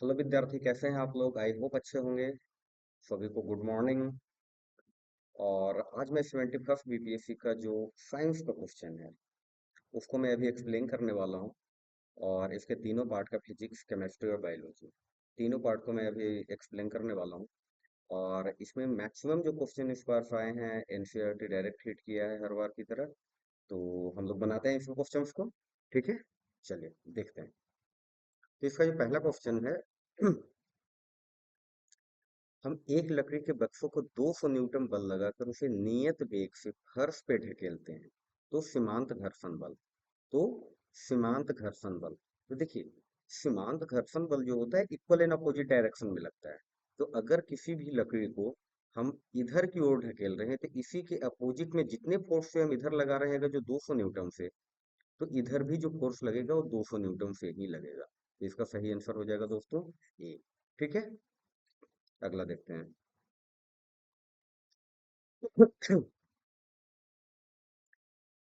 Hello विद्यार्थी, कैसे हैं आप लोग? आई होप अच्छे होंगे। सभी को गुड मॉर्निंग। और आज मैं 71st बीपीएससी का जो साइंस का क्वेश्चन है उसको मैं अभी एक्सप्लेन करने वाला हूँ। और इसके तीनों पार्ट का, फिजिक्स, केमिस्ट्री और बायोलॉजी, तीनों पार्ट को मैं अभी एक्सप्लेन करने वाला हूँ। और इसमें मैक्सिमम जो क्वेश्चन इस बार आए हैं, एनसीईआरटी डायरेक्ट हिट किया है हर बार की तरह। तो हम लोग बनाते हैं इसमें क्वेश्चंस को। ठीक है, चलिए देखते हैं। तो इसका जो पहला क्वेश्चन है हम एक लकड़ी के वृक्षों को 200 न्यूटन बल लगाकर उसे नियत वेग से फर्श पे ढकेलते हैं तो सीमांत घर्षण बल। तो सीमांत घर्षण बल, तो देखिए, सीमांत घर्षण बल जो होता है इक्वल एंड अपोजिट डायरेक्शन में लगता है। तो अगर किसी भी लकड़ी को हम इधर की ओर ढकेल रहे हैं तो इसी के अपोजिट में जितने फोर्स से हम इधर लगा रहे हैं, अगर जो 200 न्यूटन से, तो इधर भी जो फोर्स लगेगा वो 200 न्यूटन से ही लगेगा। तो इसका सही आंसर हो जाएगा दोस्तों ए। ठीक है, अगला देखते हैं।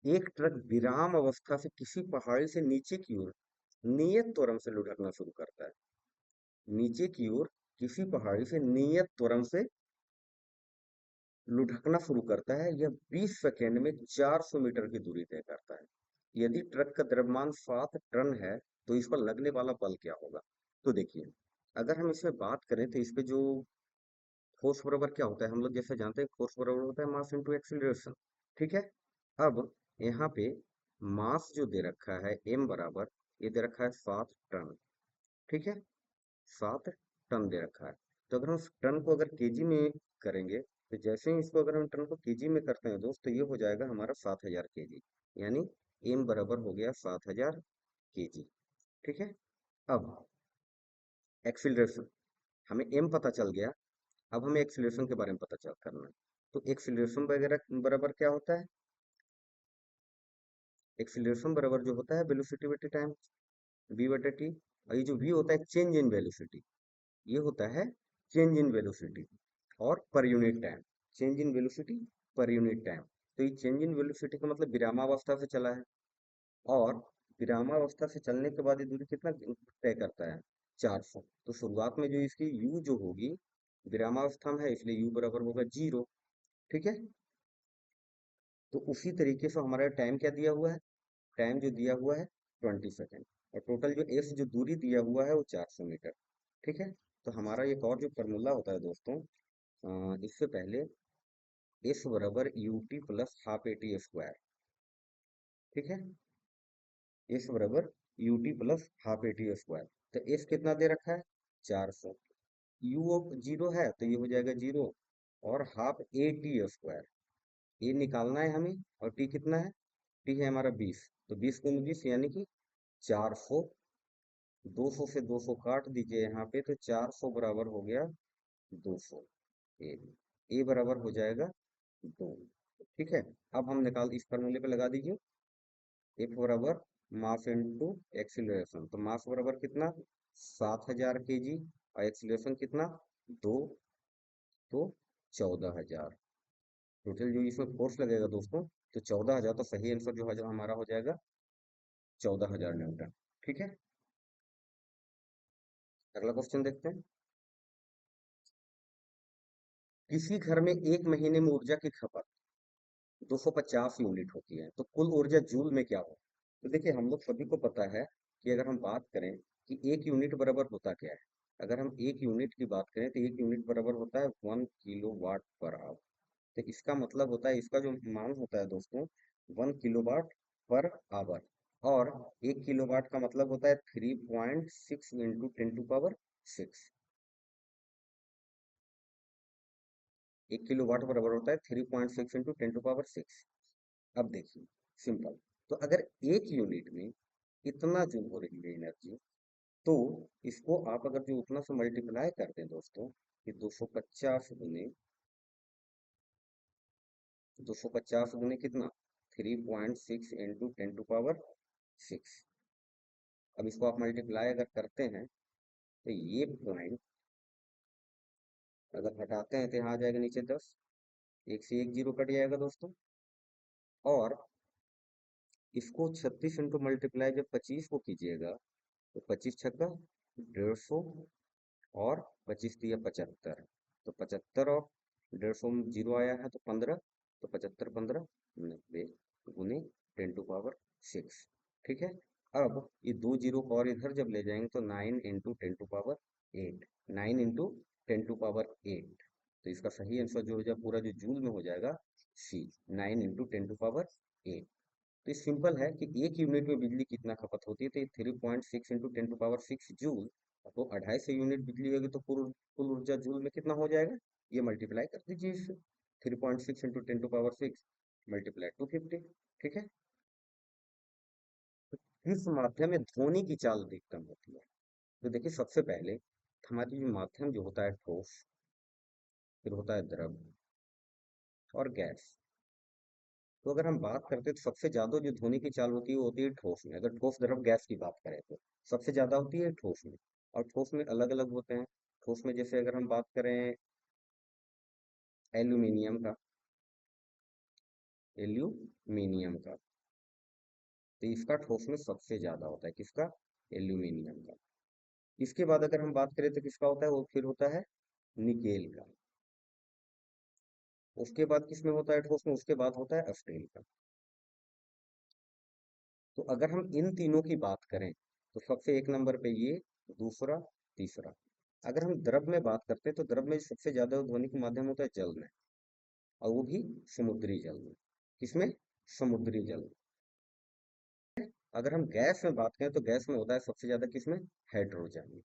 एक ट्रक विराम अवस्था से किसी पहाड़ी से नीचे की ओर नियत त्वरण से लुढ़कना शुरू करता है। नीचे की ओर किसी पहाड़ी से नियत त्वरण से लुढ़कना शुरू करता है। यह 20 सेकेंड में 400 मीटर की दूरी तय करता है। यदि ट्रक का द्रव्यमान 7 टन है तो इस पर लगने वाला बल क्या होगा? तो देखिए, अगर हम इसमें बात करें तो इस पे जो फोर्स बराबर क्या होता है, हम लोग जैसे जानते हैं फोर्स बराबर होता है मास इनटू एक्सीलरेशन। ठीक है, अब यहाँ पे मास जो दे रखा है m बराबर, ये दे रखा है 7 टन। ठीक है, 7 टन दे रखा है। तो अगर हम उस टन को अगर केजी में करेंगे, तो जैसे ही इसको अगर हम टन को केजी में करते हैं दोस्त, तो ये हो जाएगा हमारा 7000 केजी। यानी m बराबर हो गया 7000 केजी। ठीक है, अब एक्सीलरेशन, हमें m पता चल गया। अब हमें एक्सीलरेशन के बारे में पता चल करना है। तो एक्सीलरेशन वगैरह बराबर क्या होता है? एक्सीलरेशन बराबर जो होता है वेलोसिटी बटे टाइम, v बटे टी। और ये जो v होता है चेंज इन वेलोसिटी, ये होता है चेंज इन वेलोसिटी और per unit time. Change in velocity per unit time. तो ये चेंज इन वेलोसिटी का मतलब विरामावस्था से चला है। और विरामावस्था से चलने के बाद ये दूरी कितना तय करता है? 400। तो शुरुआत में जो इसकी u जो होगी, विरामावस्था में है इसलिए u बराबर होगा 0। ठीक है, तो उसी तरीके से हमारा टाइम क्या दिया हुआ है? टाइम जो दिया हुआ है 20 सेकेंड। और टोटल जो एस जो दूरी दिया हुआ है वो 400 मीटर। ठीक है, तो हमारा एक और जो फॉर्मूला होता है दोस्तों, इससे पहले एस बराबर U T plus half A T square. ठीक है, एस बराबर U T plus half A T square. तो एस कितना दे रखा है? 400। यू 0 है तो ये हो जाएगा 0। और हाफ ए टी स्क्वायर, ये निकालना है हमें। और टी कितना है? टी है हमारा 20। तो 20 × 20 यानी कि 400। 200 से 200 काट दीजिए यहाँ पे, तो 400 बराबर हो गया 200। ए ए बराबर हो जाएगा 2। ठीक है, अब हम निकाल इस फॉर्मूले पे लगा दीजिए। एफ बराबर मास इनटू एक्सीलरेशन। तो मास बराबर कितना? 7000 केजी। और एक्सीलरेशन कितना? 2। तो 14000। टोटल जो इसमें फोर्स लगेगा दोस्तों, तो 14000। तो सही आंसर जो है जो हमारा हो जाएगा 14000 न्यूटन। ठीक है, अगला क्वेश्चन देखते हैं। किसी घर में एक महीने में ऊर्जा की खपत 250 यूनिट होती है, तो कुल ऊर्जा जूल में क्या हो? तो देखिए, हम लोग सभी को पता है कि अगर हम बात करें कि एक यूनिट बराबर होता क्या है, अगर हम एक यूनिट की बात करें तो एक यूनिट बराबर होता है 1 किलोवाट पर आवर। तो इसका मतलब होता है, इसका जो मान होता है दोस्तों, 1 किलोवाट पर आवर। और 1 किलोवाट का मतलब होता है 3.6 इंटू 10⁻⁶। 1 किलोवाट बराबर होता है 3.6 इंटू 10⁻⁶। अब देखिए, सिंपल। तो अगर एक यूनिट में इतना जूल हो रही है एनर्जी, तो इसको आप अगर जो उतना से मल्टीप्लाई करते हैं दोस्तों, कि 250 गुने कितना? 3.6 इंटू 10⁻⁶। अब इसको आप मल्टीप्लाई अगर करते हैं तो ये पॉइंट अगर हटाते हैं तो यहाँ आ जाएगा नीचे 10। एक से एक जीरो कट जाएगा दोस्तों। और इसको 36 इंटू मल्टीप्लाई जब 25 को कीजिएगा, तो 25 छक्का 150। और 25 दिया 75, तो 75 और 150 में जीरो आया है तो 15, तो 75 15 90 गुने 10⁶। ठीक है। अब ये दो जीरो को और इधर जब ले जाएंगे तो 9 × 10⁸, 9 × 10⁸ तो इसका सही आंसर जो हो जाए पूरा जो जूल में हो जाएगा सी, 9 × 10⁸। तो ये सिंपल है कि एक यूनिट में बिजली कितना खपत होती है, तो ये 3.6 × 10⁶ जूल। तो 250 यूनिट बिजली होगी तो कुल ऊर्जा जूल में कितना हो जाएगा, ये मल्टीप्लाई कर दीजिए इससे, 3.6 × 10⁶ मल्टीप्लाई 250। ठीक है। किस माध्यम में ध्वनि की चाल अधिकतम होती है, तो देखिए सबसे पहले हमारी जो माध्यम जो होता है ठोस, फिर होता है द्रव और गैस। तो अगर हम बात करते हैं तो सबसे ज्यादा जो ध्वनि की चाल होती है वो होती है ठोस में। अगर ठोस द्रव गैस की बात करें तो सबसे ज्यादा होती है ठोस में। और ठोस में अलग अलग होते हैं। ठोस में जैसे अगर हम बात करें एल्यूमिनियम का, एल्यूमिनियम का, तो इसका ठोस में सबसे ज्यादा होता है, किसका, एल्यूमिनियम का। इसके बाद अगर हम बात करें तो किसका होता है, वो फिर होता है निकेल का। उसके बाद किसमें होता है ठोस में, उसके बाद होता है स्टील का। तो अगर हम इन तीनों की बात करें तो सबसे एक नंबर पे ये, दूसरा, तीसरा। अगर हम द्रव में बात करते हैं तो द्रव में सबसे ज्यादा ध्वनिक माध्यम होता है जल में, और वो भी समुद्री जल में। किसमें, समुद्री जल में। अगर हम गैस में बात करें तो गैस में होता है सबसे ज्यादा किसमें, हाइड्रोजन में।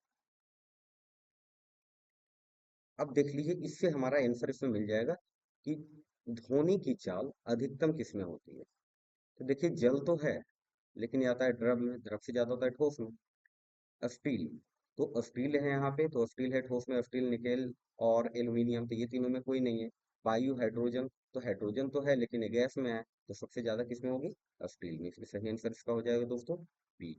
अब देख लीजिए इससे हमारा आंसर इसमें मिल जाएगा कि ध्वनि की चाल अधिकतम किसमें होती है। तो देखिए जल तो है, लेकिन ये आता है द्रव में, द्रव से ज्यादा होता है ठोस में। स्टील, तो स्टील है यहाँ पे, तो स्टील है ठोस में, स्टील, निकेल और एल्यूमिनियम, तो ये तीनों में कोई नहीं है। वायु, हाइड्रोजन, तो हाइड्रोजन तो है लेकिन ये गैस में है, तो सबसे ज्यादा किसमें होगी, स्टील में। इसलिए सही आंसर इसका हो जाएगा दोस्तों बी।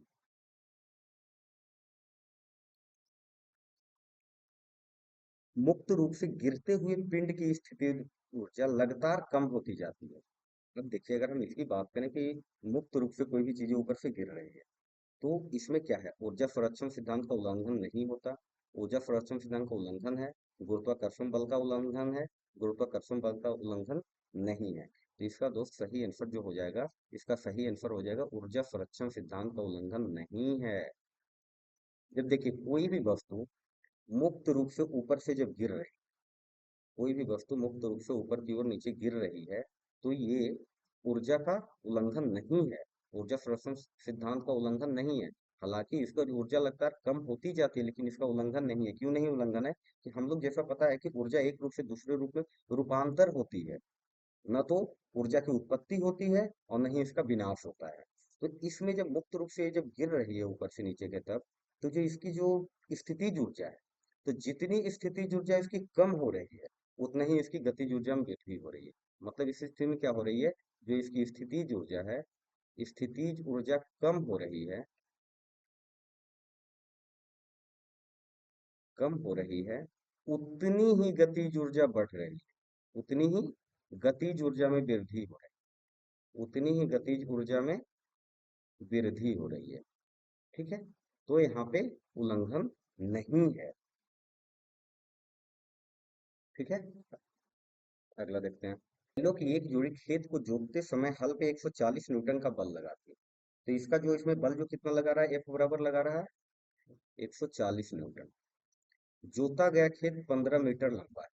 मुक्त रूप से गिरते हुए पिंड की स्थिति ऊर्जा लगातार कम होती जाती है। अब देखिए अगर हम इसकी बात करें कि मुक्त रूप से कोई भी चीजें ऊपर से गिर रही है, तो इसमें क्या है, ऊर्जा संरक्षण सिद्धांत का उल्लंघन नहीं होता। ऊर्जा संरक्षण सिद्धांत का उल्लंघन है, गुरुत्वाकर्षण बल का उल्लंघन है, गुरुत्वाकर्षण बल का उल्लंघन नहीं है। तो इसका दोस्त सही आंसर जो हो जाएगा, इसका सही आंसर हो जाएगा ऊर्जा संरक्षण सिद्धांत का उल्लंघन नहीं है। जब देखिए कोई भी वस्तु मुक्त रूप से ऊपर से जब गिर रही, कोई भी वस्तु मुक्त रूप से ऊपर की ओर नीचे गिर रही है, तो ये ऊर्जा का उल्लंघन नहीं है, ऊर्जा संरक्षण सिद्धांत का उल्लंघन नहीं है। हालांकि इसका जो ऊर्जा लगातार कम होती जाती है, लेकिन इसका उल्लंघन नहीं है। क्यों नहीं उल्लंघन है, कि हम लोग जैसा पता है कि ऊर्जा एक रूप से दूसरे रूप में रूपांतर होती है, न तो ऊर्जा की उत्पत्ति होती है और न ही इसका विनाश होता है। तो इसमें जब मुक्त रूप से ये जब गिर रही है ऊपर से नीचे के तरफ, तो जो इसकी जो स्थितिज ऊर्जा है, तो जितनी स्थितिज ऊर्जा इसकी कम हो रही है, उतना ही इसकी गतिज ऊर्जा में वृद्धि हो रही है। मतलब इस स्थिति में क्या हो रही है, जो इसकी स्थितिज ऊर्जा है, स्थितिज ऊर्जा कम हो रही है, कम हो रही है, उतनी ही गतिज ऊर्जा बढ़ रही है, उतनी ही गतिज ऊर्जा में वृद्धि हो रही है, उतनी ही गतिज ऊर्जा में वृद्धि हो रही है। ठीक है। तो यहाँ पे उल्लंघन नहीं है। ठीक है। अगला देखते हैं। बैलों की एक जोड़ी खेत को जोतते समय हल पे 140 न्यूटन का बल लगाती है। तो इसका जो इसमें बल जो कितना लगा रहा है, एफ बराबर लगा रहा है 140 न्यूटन। जोता गया खेत 15 मीटर लंबा है।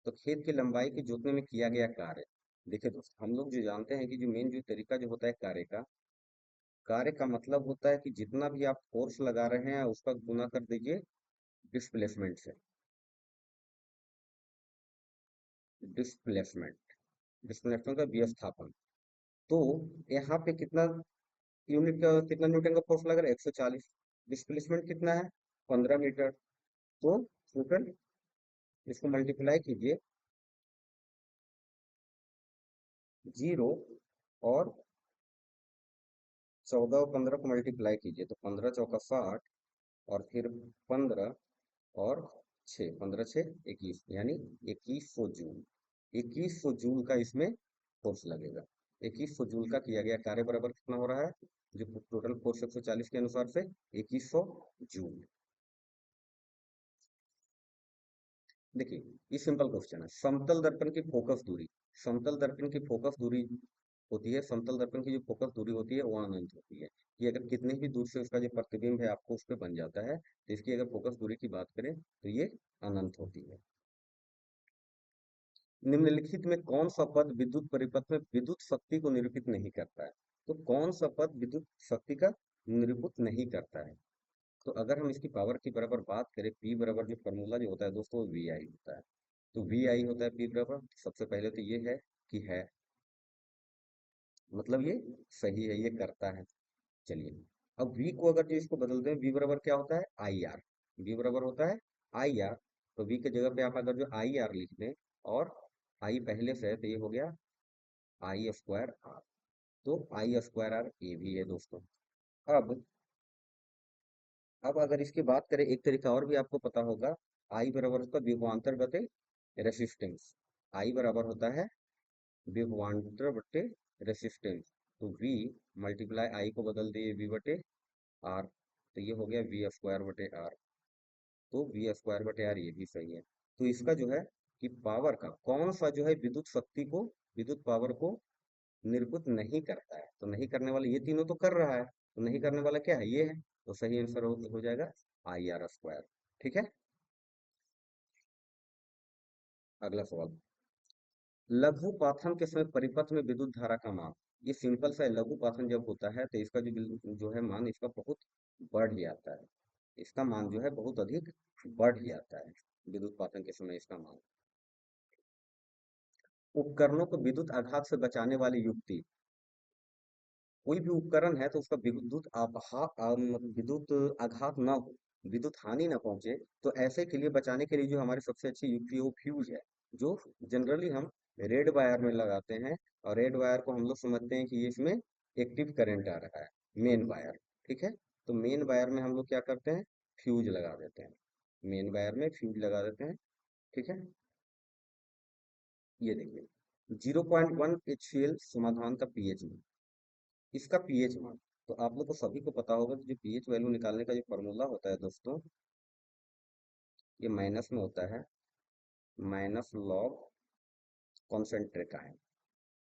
तो खेत की लंबाई की जोतने में किया गया कार्य। देखिए दोस्त, हम लोग जो जानते हैं कि जो मेन जो तरीका जो होता है कार्य का, कार्य का मतलब होता है कि जितना भी आप फोर्स लगा रहे हैं उसका गुना कर दीजिए डिस्प्लेसमेंट से। डिस्प्लेसमेंट, डिस्प्लेसमेंट का विस्थापन। तो यहाँ पे कितना यूनिट का, कितना न्यूटन का फोर्स लग रहा है, 140। डिस्प्लेसमेंट कितना है, 15 मीटर। तो टोटल इसको मल्टीप्लाई कीजिए, 0 और 14 और 15 को मल्टीप्लाई कीजिए, तो 15 चौका 60, और फिर 15 और 6, 15 6 21, यानी 2100 जूल। 2100 जूल का इसमें फोर्स लगेगा। 2100 जूल का किया गया कार्य बराबर कितना हो रहा है, जो टोटल फोर्स 140 के अनुसार से 2100 जूल। देखिए, ये सिंपल क्वेश्चन है। समतल दर्पण की फोकस दूरी, समतल दर्पण की फोकस दूरी होती है, समतल दर्पण की जो फोकस दूरी होती है वो अनंत होती है। कि अगर कितने भी दूर से उसका जो प्रतिबिंब है आपको उस पर बन जाता है, तो इसकी अगर फोकस दूरी की बात करें तो ये अनंत होती है। निम्नलिखित में कौन सा पद विद्युत परिपथ में विद्युत शक्ति को निरूपित नहीं करता है? तो कौन सा पद विद्युत शक्ति का निरूपित नहीं करता है? तो अगर हम इसकी पावर की बराबर बात करें, पी बराबर जो फॉर्मूला जो होता है दोस्तों, वी आई होता है। तो वी आई होता है पी बराबर, सबसे पहले तो ये है कि है, मतलब ये सही है, ये करता है। चलिए, अब v को अगर जो इसको बदलते हैं, v बराबर क्या होता है, आई आर। v बराबर होता है आई आर। तो v की जगह पे आप अगर जो आई आर लिख दें, और आई पहले से है तो ये हो गया आई स्क्वायर आर। तो आई स्क्वायर आर ये भी है दोस्तों। अब अगर इसकी बात करें, एक तरीका और भी आपको पता होगा, आई बराबर होता है विभवांतर बटे रेसिस्टेंस। आई बराबर होता है विभवांतर बटे रेसिस्टेंस। तो v मल्टीप्लाई आई को बदल दिए v बटे आर, तो ये हो गया वी स्क्वायर बटे आर। तो वी स्क्वायर बटे आर ये भी सही है। तो इसका जो है कि पावर का कौन सा जो है विद्युत शक्ति को, विद्युत पावर को निर्भुत नहीं करता है? तो नहीं करने वाला ये तीनों तो कर रहा है, तो नहीं करने वाला क्या है, ये है। तो सही आंसर हो जाएगा आई आर स्क्वायर। ठीक है। अगला सवाल, लघु पाथन के समय परिपथ में विद्युत धारा का मान। ये सिंपल सा है, लघु पाथन जब होता है तो इसका जो है मान इसका बहुत बढ़ जाता है। इसका मान जो है बहुत अधिक बढ़ जाता है विद्युत पातन के समय इसका मान। उपकरणों को विद्युत आघात से बचाने वाली युक्ति। कोई भी उपकरण है तो उसका विद्युत आघात ना हो, विद्युत हानि ना पहुंचे, तो ऐसे के लिए बचाने के लिए जो हमारी सबसे अच्छी युक्ति है वो फ्यूज है। जो जनरली हम रेड वायर में लगाते हैं, और रेड वायर को हम लोग समझते हैं कि ये इसमें एक्टिव करंट आ रहा है, मेन वायर। ठीक है। तो मेन वायर में हम लोग क्या करते हैं, फ्यूज लगा देते हैं, मेन वायर में फ्यूज लगा देते हैं। ठीक है। ये देखिए 0.1 HCl समाधान का पीएच मान, इसका पीएच मान। तो आप लोग को सभी को पता होगा कि जो पीएच वैल्यू निकालने का जो फॉर्मूला होता है दोस्तों, ये माइनस में होता है, माइनस लॉग कॉन्सेंट्रेक का है।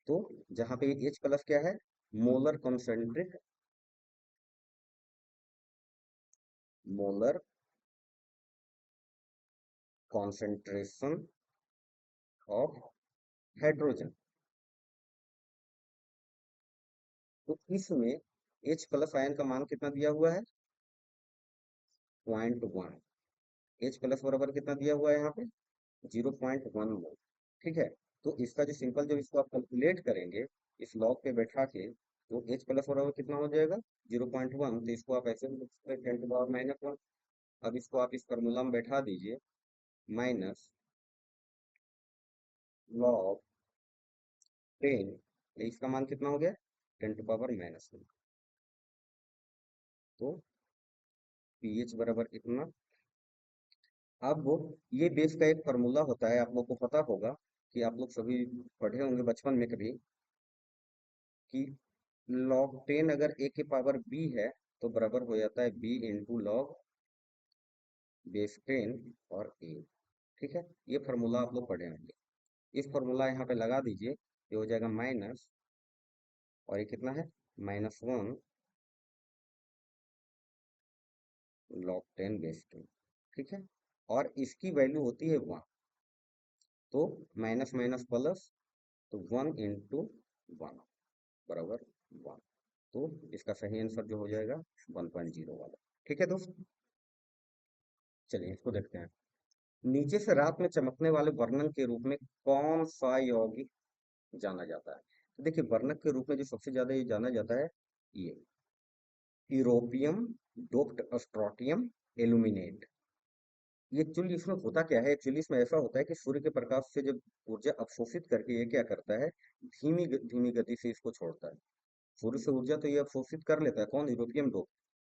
तो जहां पे H प्लस क्या है, molar concentric, molar concentration of hydrogen. तो इसमें H प्लस आयन का मान कितना दिया हुआ है, 0.1। H प्लस बराबर कितना दिया हुआ है यहाँ पे, 0.1 मोल। ठीक है। तो इसका जो सिंपल, जब इसको आप कैलकुलेट करेंगे इस लॉग पे बैठा के, तो एच प्लस बराबर कितना हो जाएगा, 0.1। तो इसको आप ऐसे भी लिख सकते हैं 10⁻⁻1। अब इसको आप इस फॉर्मूला में बैठा दीजिए, माइनस लॉग 10, इसका मान कितना हो गया, 10⁻⁻1। तो पीएच बराबर इतना। अब वो ये बेस का एक फार्मूला होता है, आप लोग को पता होगा कि आप लोग सभी पढ़े होंगे बचपन में कभी, कि लॉग 10 अगर ए के पावर बी है तो बराबर हो जाता है बी इंटू लॉग बेस 10 और ए। ठीक है। ये फार्मूला आप लोग पढ़े होंगे। इस फार्मूला यहाँ पे लगा दीजिए, ये हो जाएगा माइनस, और ये कितना है, -1 लॉग 10 बेस 10। ठीक है। और इसकी वैल्यू होती है 1। तो माइनस माइनस प्लस, तो 1 × 1 बराबर 1। तो इसका सही आंसर जो हो जाएगा 1.0 वाला। ठीक है दोस्त। चलिए इसको देखते हैं। नीचे से रात में चमकने वाले वर्णन के रूप में कौन सा यौगिक जाना जाता है? तो देखिए, वर्णक के रूप में जो सबसे ज्यादा ये जाना जाता है, ये यूरोपियम डोप्ड स्ट्रोटियम एल्यूमिनेट। ये एक्चुअली इसमें होता क्या है, एक्चुअली इसमें ऐसा होता है कि सूर्य के प्रकाश से जब ऊर्जा अवशोषित करके ये क्या करता है, धीमी गति से इसको छोड़ता है। सूर्य से ऊर्जा तो ये अवशोषित कर लेता है, कौन, यूरोपियम डोप।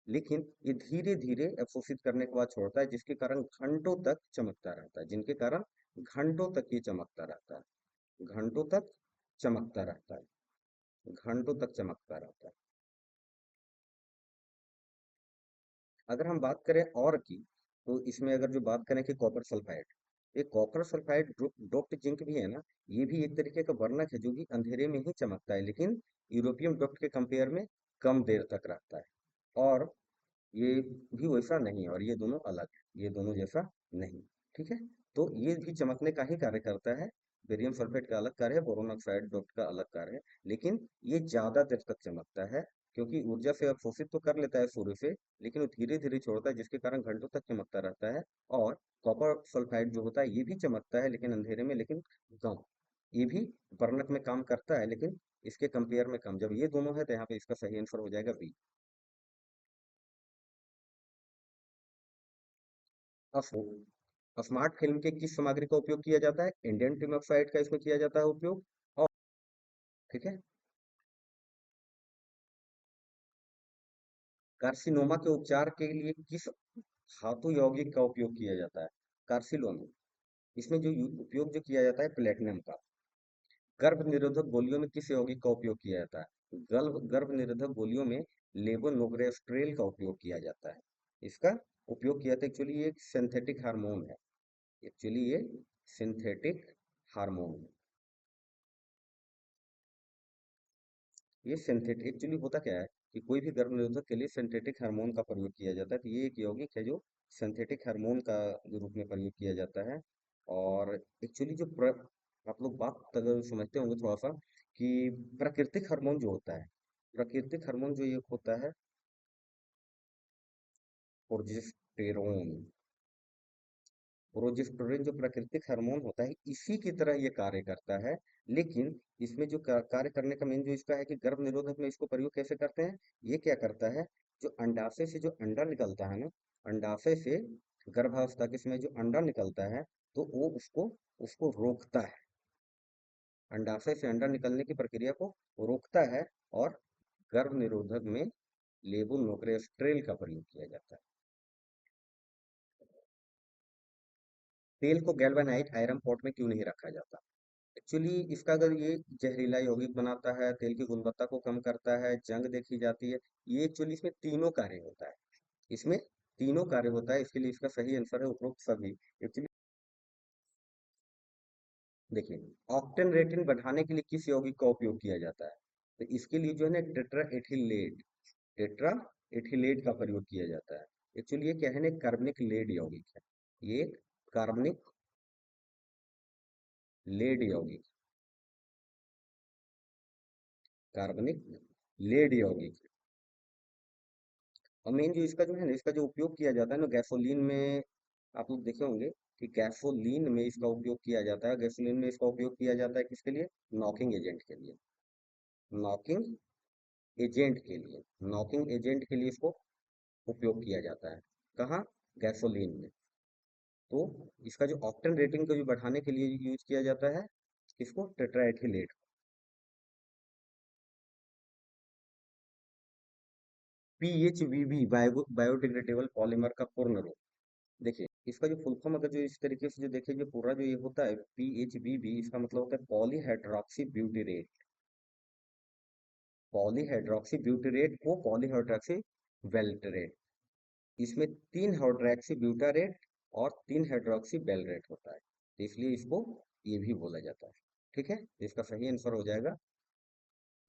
लेकिन ये धीरे धीरे अवशोषित करने के बाद छोड़ता है, जिसके कारण घंटों तक चमकता रहता है, जिनके कारण घंटों तक ये चमकता रहता है, घंटों तक चमकता रहता है, घंटों तक चमकता रहता है। अगर हम बात करें और की, तो इसमें अगर जो बात करें कि कॉपर सल्फाइड, एक कॉपर सल्फाइड डोप्ड जिंक भी है ना, ये भी एक तरीके का वर्णक है जो कि अंधेरे में ही चमकता है, लेकिन यूरोपियम डोप्ट के कंपेयर में कम देर तक रहता है। और ये भी वैसा नहीं है, और ये दोनों अलग है, ये दोनों जैसा नहीं। ठीक है, तो ये भी चमकने का ही कार्य करता है। बेरियम सल्फेट का अलग कार्य है, बोरोन ऑक्साइड डोप्ट का अलग कार्य है, लेकिन ये ज्यादा देर तक चमकता है, क्योंकि ऊर्जा से अवशोषित तो कर लेता है सूर्य से, लेकिन वो धीरे धीरे छोड़ता है, जिसके कारण घंटों तक चमकता रहता है। और कॉपर सल्फाइड जो होता है ये भी चमकता है, लेकिन अंधेरे में, लेकिन कम। ये भी वर्णक में काम करता है, लेकिन इसके कंपेयर में कम। जब ये दोनों है तो यहाँ पे इसका सही आंसर हो जाएगा बी। स्मार्ट फिल्म के किस सामग्री का उपयोग किया जाता है? इंडियम टिन ऑक्साइड का इसमें किया जाता है उपयोग। और ठीक है, कार्सिनोमा के उपचार के लिए किस धातु यौगिक का उपयोग किया जाता है? कार्सिनोमा, इसमें जो उपयोग जो किया जाता है प्लेटिनम का। गर्भ निरोधक गोलियों में किस यौगिक का उपयोग किया जाता है? गर्भ निरोधक गोलियों में लेवोनोग्रेस्ट्रेल का उपयोग किया जाता है। इसका उपयोग किया था, एक्चुअली ये एक सिंथेटिक हार्मोन है। एक्चुअली ये सिंथेटिक हार्मोन है। ये सिंथेटिक एक्चुअली होता क्या है कि कोई भी गर्भ निरोधक के लिए सिंथेटिक हार्मोन का प्रयोग किया जाता है, तो ये एक यौगिक है जो सिंथेटिक हार्मोन का रूप में प्रयोग किया जाता है। और एक्चुअली आप लोग बात अगर समझते होंगे थोड़ा सा, कि प्राकृतिक हार्मोन जो होता है, प्राकृतिक हार्मोन जो ये होता है प्रोजेस्टेरोन। प्रोजेस्टेरोन जो प्राकृतिक हार्मोन होता है, इसी की तरह ये कार्य करता है। लेकिन इसमें जो कार्य करने का मेन जो इसका है कि गर्भ निरोधक में इसको प्रयोग कैसे करते हैं? ये क्या करता है, जो अंडाशय से जो अंडा निकलता है ना, अंडाशय से गर्भावस्था के समय जो अंडा निकलता है, तो वो उसको उसको रोकता है। अंडाशय से अंडा निकलने की प्रक्रिया को रोकता है। और गर्भ निरोधक में लेवोनोग्रेस्ट्रेल का प्रयोग किया जाता है। तेल को गैल्वेनाइज आयरन पॉट में क्यों नहीं रखा जाता? एक्चुअली इसका अगर ये जहरीला यौगिक बनाता है, तेल की गुणवत्ता को कम करता है, जंग देखी जाती है। ये एक्चुअली इसमें तीनों कार्य होता है। इसमें तीनों कार्य होता है, इसके लिए इसका सही आंसर है उपरोक्त सभी। एक्चुअली देखिए, ऑक्टेन रेटिंग बढ़ाने के लिए किस यौगिक का उपयोग किया जाता है? तो इसके लिए जो है ना टेट्रा एथिलेट, टेट्रा एथिलेट का प्रयोग किया जाता है। एक्चुअली ये क्या है ना, कार्बनिक लेड यौगिक है। ये एक कार्बनिक लेड यौगिक, कार्बनिक लेड यौगिक। और मेन जो इसका जो है ना, इसका जो उपयोग किया जाता है ना गैसोलीन में, आप लोग देखे होंगे कि गैसोलीन में इसका उपयोग किया जाता है। गैसोलीन में इसका उपयोग किया जाता है किसके लिए? नॉकिंग एजेंट के लिए। नॉकिंग एजेंट के लिए, नॉकिंग एजेंट के लिए इसको उपयोग किया जाता है। कहाँ? गैसोलीन में। तो इसका जो ऑक्टेन रेटिंग को जो बढ़ाने के लिए यूज किया जाता है, इसको टेट्राएथिलेट। पीएचवीबी बायोडिग्रेडेबल पॉलीमर का पूर्ण रूप। देखिए, इसका जो फुल फॉर्म अगर जो इस तरीके से जो देखें, जो पूरा जो ये होता है पीएचबीबी, इसका मतलब होता है पॉलीहाइड्रोक्सी ब्यूटेरेट। पॉलीहाइड्रोक्सी ब्यूटेरेट को पॉलीहाइड्रोक्सी वेल्टरेट। इसमें 3 हाइड्रोक्सी ब्यूटारेट और 3 हाइड्रोक्सी बेलरेट होता है, तो इसलिए इसको ये भी बोला जाता है। ठीक है, तो इसका सही आंसर हो जाएगा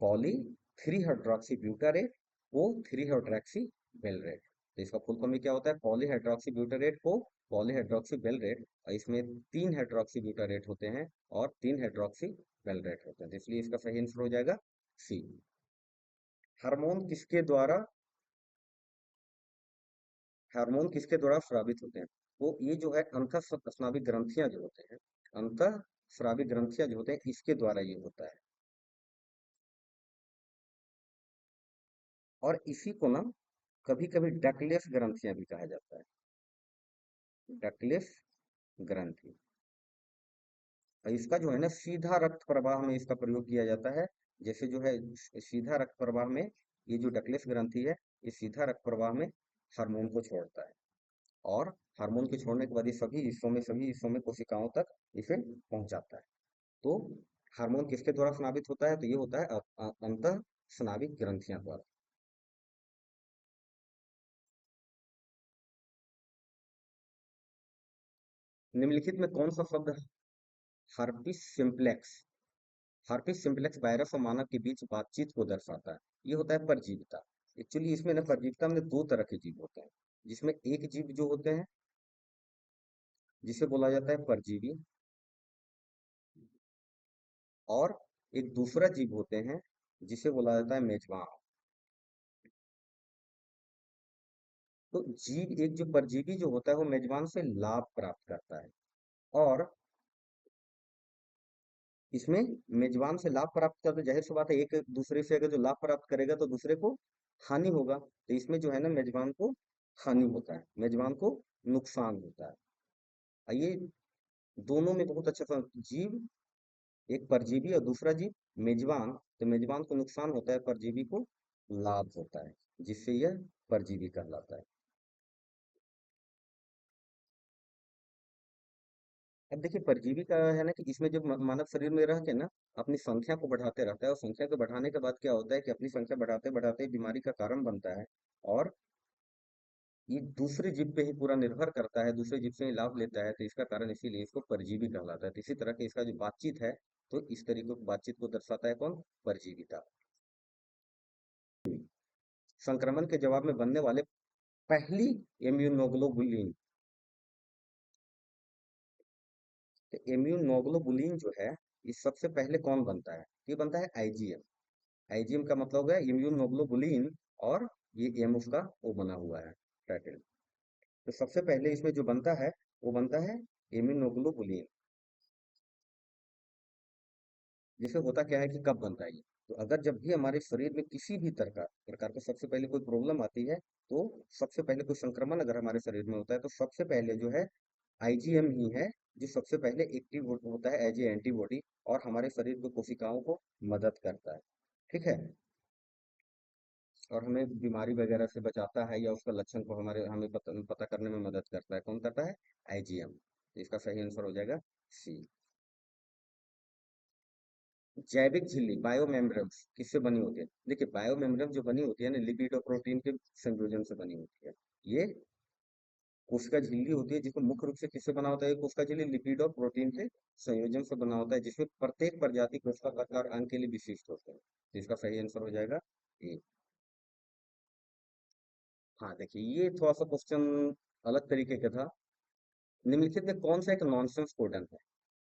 पॉली 3 हाइड्रोक्सी ब्यूटारेट को 3 हाइड्रोक्सी बेलरेट। तो इसका फुल फॉर्म में क्या होता है? पॉलीहाइड्रोक्सी ब्यूटारेट को पॉलीहाइड्रोक्सी बेलरेट। और इसमें 3 हाइड्रोक्सी ब्यूटारेट होते हैं और 3 हाइड्रोक्सी बेलरेट होते हैं, तो इसलिए इसका सही आंसर हो जाएगा सी। हार्मोन किसके द्वारा हार्मोन किसके द्वारा स्रावित होते हैं? तो ये जो है अंतः स्रावित ग्रंथियां जो होते हैं, अंतः स्रावित ग्रंथियां जो होते हैं, इसके द्वारा ये होता है। और इसी को ना कभी कभी डकलेस ग्रंथियां भी कहा जाता है। डकलेस ग्रंथि। और इसका जो है ना सीधा रक्त प्रवाह में इसका प्रयोग किया जाता है। जैसे जो है सीधा रक्त प्रवाह में ये जो डकलेस ग्रंथि है, ये सीधा रक्त प्रवाह में हार्मोन को छोड़ता है। और हार्मोन के छोड़ने के बाद ये सभी हिस्सों में कोशिकाओं तक इसे पहुंचाता है। तो हार्मोन किसके द्वारा स्नावित होता है? तो ये होता है अंतः स्नाविक ग्रंथियां द्वारा। निम्नलिखित में कौन सा शब्द हर्पिस सिम्प्लेक्स हार्पिस सिम्प्लेक्स वायरस और मानव के बीच बातचीत को दर्शाता है? ये होता है परजीविता। एक्चुअली इसमें ना परजीविता में दो तरह के जीव होते हैं, जिसमें एक जीव जो होते हैं जिसे बोला जाता है परजीवी, और एक दूसरा जीव होते हैं जिसे बोला जाता है मेजबान। तो जीव एक जो परजीवी जो होता है वो मेजबान से लाभ प्राप्त करता है, और इसमें मेजबान से लाभ प्राप्त करता है, जाहिर सी बात है एक दूसरे से अगर जो लाभ प्राप्त करेगा तो दूसरे को हानि होगा, तो इसमें जो है ना मेजबान को हानि होता है, मेजबान को नुकसान होता है। ये दोनों में बहुत अच्छा जीव, एक परजीवी और दूसरा जीव मेजबान, तो मेजबान को नुकसान होता है, परजीवी को लाभ होता है, जिससे यह परजीवी कहलाता है। अब देखिए परजीवी का है ना कि इसमें जब मानव शरीर में रह के ना अपनी संख्या को बढ़ाते रहता है, और संख्या को बढ़ाने के बाद क्या होता है कि अपनी संख्या बढ़ाते बढ़ाते बीमारी का कारण बनता है, और ये दूसरे जीव पे ही पूरा निर्भर करता है, दूसरे जीव से ही लाभ लेता है, तो इसका कारण इसीलिए इसको परजीवी कहलाता है। तो इसी तरह के इसका जो बातचीत है, तो इस तरीके की बातचीत को दर्शाता है कौन? परजीविता। संक्रमण के जवाब में बनने वाले पहली इम्यूनोग्लोबुलिन, तो इम्यूनोग्लोबुलिन जो है ये सबसे पहले कौन बनता है? ये बनता है आईजीएम। आईजीएम का मतलब है इम्यूनोग्लोबुलिन, और ये एम उसका वो बना हुआ है टाइटल। तो सबसे पहले इसमें जो बनता है वो बनता है इम्यूनोग्लोबुलिन। जैसे होता क्या है कि कब बनता है ये, तो अगर जब भी हमारे शरीर में किसी भी तरह का प्रकार का सबसे पहले कोई प्रॉब्लम आती है, तो सबसे पहले कोई संक्रमण अगर हमारे शरीर में होता है, तो सबसे पहले जो है आईजीएम ही है जो सबसे पहले एक्टिव होता है एज ए एंटीबॉडी, और हमारे शरीर की कोशिकाओं को मदद करता है। ठीक है, और हमें बीमारी वगैरह से बचाता है, या उसका लक्षण को हमें पता करने में मदद करता है। कौन करता है? आईजीएम। तो इसका सही आंसर हो जाएगा सी। जैविक झिल्ली बायोमेम्ब्रेन्स किससे बनी होती है? देखिए बायोमेम्ब्रेन जो बनी होती है ना, लिपिड और प्रोटीन के संयोजन से बनी होती है। ये कोशिका झिल्ली होती है, जिसको मुख्य रूप से किससे बना होता है? कोशिका झिल्ली लिपिड और प्रोटीन के संयोजन से बना होता है, जिसमें प्रत्येक प्रजाति कोशिका का आकार अंग के लिए विशिष्ट होते हैं। तो इसका सही आंसर हो जाएगा ए। हाँ देखिए ये थोड़ा सा क्वेश्चन अलग तरीके का था। निम्नलिखित में कौन सा एक नॉनसेंस कोडन है?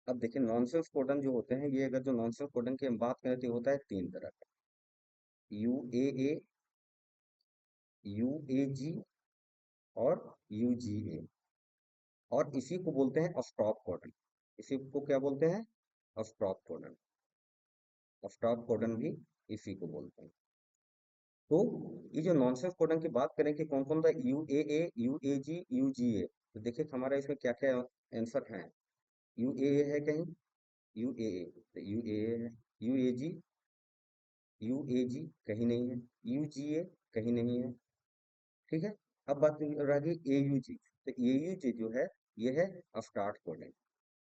अब देखिए नॉनसेंस कोडन जो होते हैं, ये अगर जो नॉनसेंस कोडन की हम बात करें तो ये होता है तीन तरह का: U A A, U A जी, और यू जी ए। और इसी को बोलते हैं स्टॉप कोडन। इसी को क्या बोलते हैं? Stop codon. स्टॉप कोडन भी इसी को बोलते हैं। तो ये जो नॉनसेंस कोडन की बात करें कि कौन कौन था, U A, U A G, U G A, तो देखिए हमारा इसमें क्या क्या आंसर है। यू ए है कहीं? यू ए, तो यू ए है। You A G, you A जी कहीं नहीं है। यू जी ए कहीं नहीं है। ठीक है, अब बात रह गई ए यू जी। तो ए यू जी जो है ये है स्टार्ट कोडन,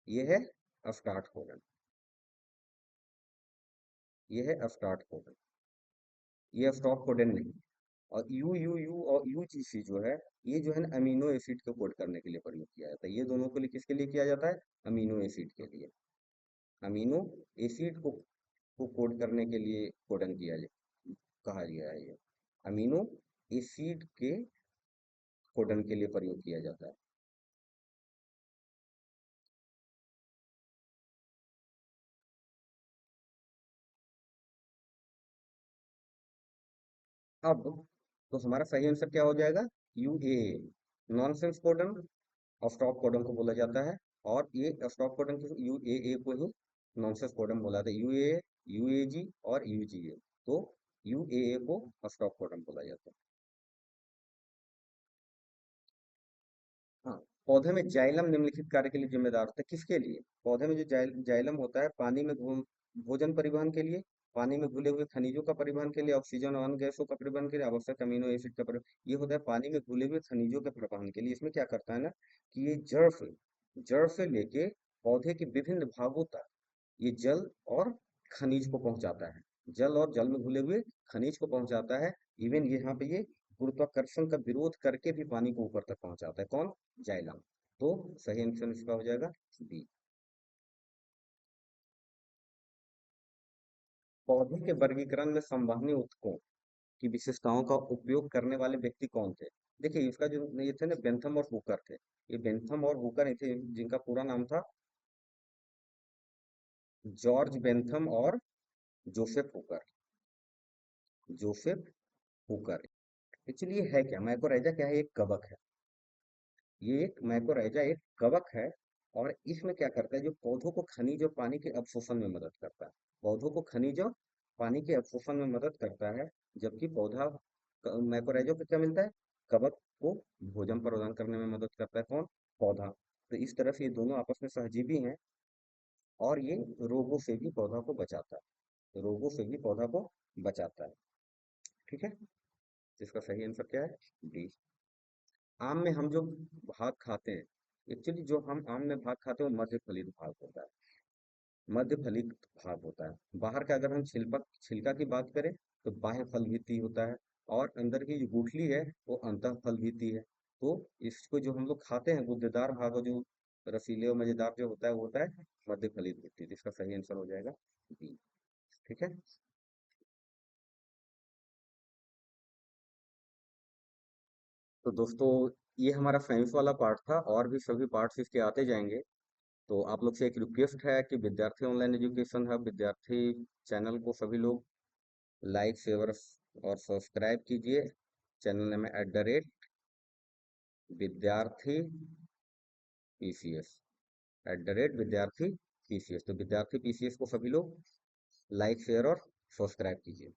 ये है स्टार्ट कोडन, ये है स्टार्ट कोडन, ये स्टॉप कोडन नहीं। और यू यू यू और यू जी सी जो है, ये जो है ना अमीनो एसिड को कोड करने के लिए प्रयोग किया जाता है। ये दोनों के लिए किसके लिए किया जाता है? अमीनो एसिड के लिए। अमीनो एसिड को कोड करने के लिए कोडन कहा गया है ये। अमीनो एसिड के कोडन के लिए प्रयोग किया जाता है। अब तो हमारा सही आंसर क्या हो जाएगा? U A, nonsense codon stop codon को बोला जाता है। और ये स्टॉप कोडन को यू ए को ही नॉनसेंस कोडन बोला जाता है। यू ए, यू ए जी और यू जी ए, तो यू ए को स्टॉप कोडन बोला जाता है। हाँ, पौधे में जाइलम निम्नलिखित कार्य के लिए जिम्मेदार होता है। किसके लिए? पौधे में जो जाइलम होता है, पानी में भोजन परिवहन के लिए, पानी में घुले हुए खनिजों का परिवहन के लिए, ऑक्सीजन और अन्य गैसों का परिवहन के लिए, आवश्यक अमीनो एसिड का परिवहन, ये होता है पानी में घुले हुए खनिजों के परिवहन के लिए। इसमें क्या करता है ना कि ये जड़ से लेके पौधे के विभिन्न भागों तक ये जल और खनिज को पहुंचाता है। जल और जल में घुले हुए खनिज को पहुंचाता है। इवन यहाँ पे ये गुरुत्वाकर्षण का विरोध करके भी पानी को ऊपर तक पहुंचाता है। कौन? जाइलम। तो सही आंसर इसका हो जाएगा बी। पौधे के वर्गीकरण में संवहनी ऊतकों की विशेषताओं का उपयोग करने वाले व्यक्ति कौन थे? देखिए इसका जो ये थे ना, बेंथम और हुकर थे। ये बेंथम और हुकर ही थे जिनका पूरा नाम था जॉर्ज बेंथम और Joseph Hooker. Joseph Hooker. Actually ये है क्या, माइकोराइजा क्या है? एक कवक है। ये एक माइकोराइजा एक कवक है। और इसमें क्या करता है, जो पौधों को खनिज और पानी के अवशोषण में मदद करता है। पौधों को खनिज और पानी के अवशोषण में मदद करता है। जबकि पौधा माइकोराइजा को क्या मिलता है? कवक को भोजन प्रदान करने में मदद करता है। कौन? पौधा। तो इस तरह से ये दोनों आपस में सहजीवी हैं। और ये रोगों से भी पौधा को बचाता है। रोगों से भी पौधा को बचाता है। ठीक है। इसका सही आंसर क्या है? डी। आम में हम जो भाग खाते हैं, एक्चुअली जो हम आम में भाग खाते हैं वो मध्य फलित भाग होता है। मध्य फलित भाग होता है। बाहर का अगर हम छिलका की बात करें तो बाह्य फल भित्ति होता है। और अंदर की जो गुठली है वो अंतः फल भित्ति है। तो इसको जो हम लोग खाते हैं गुद्देदार भाग, जो रसीले और मजेदार जो होता है वो होता है मध्य फलित भित्ति। तो इसका सही आंसर हो जाएगा बी। ठीक है। तो दोस्तों, ये हमारा साइंस वाला पार्ट था, और भी सभी पार्ट्स इसके आते जाएंगे। तो आप लोग से एक रिक्वेस्ट है कि विद्यार्थी ऑनलाइन एजुकेशन हब विद्यार्थी चैनल को सभी लोग लाइक शेयर और सब्सक्राइब कीजिए। चैनल नेम है @विद्यार्थी पीसीएस। @विद्यार्थी पीसीएस। तो विद्यार्थी पीसीएस को सभी लोग लाइक शेयर और सब्सक्राइब कीजिए।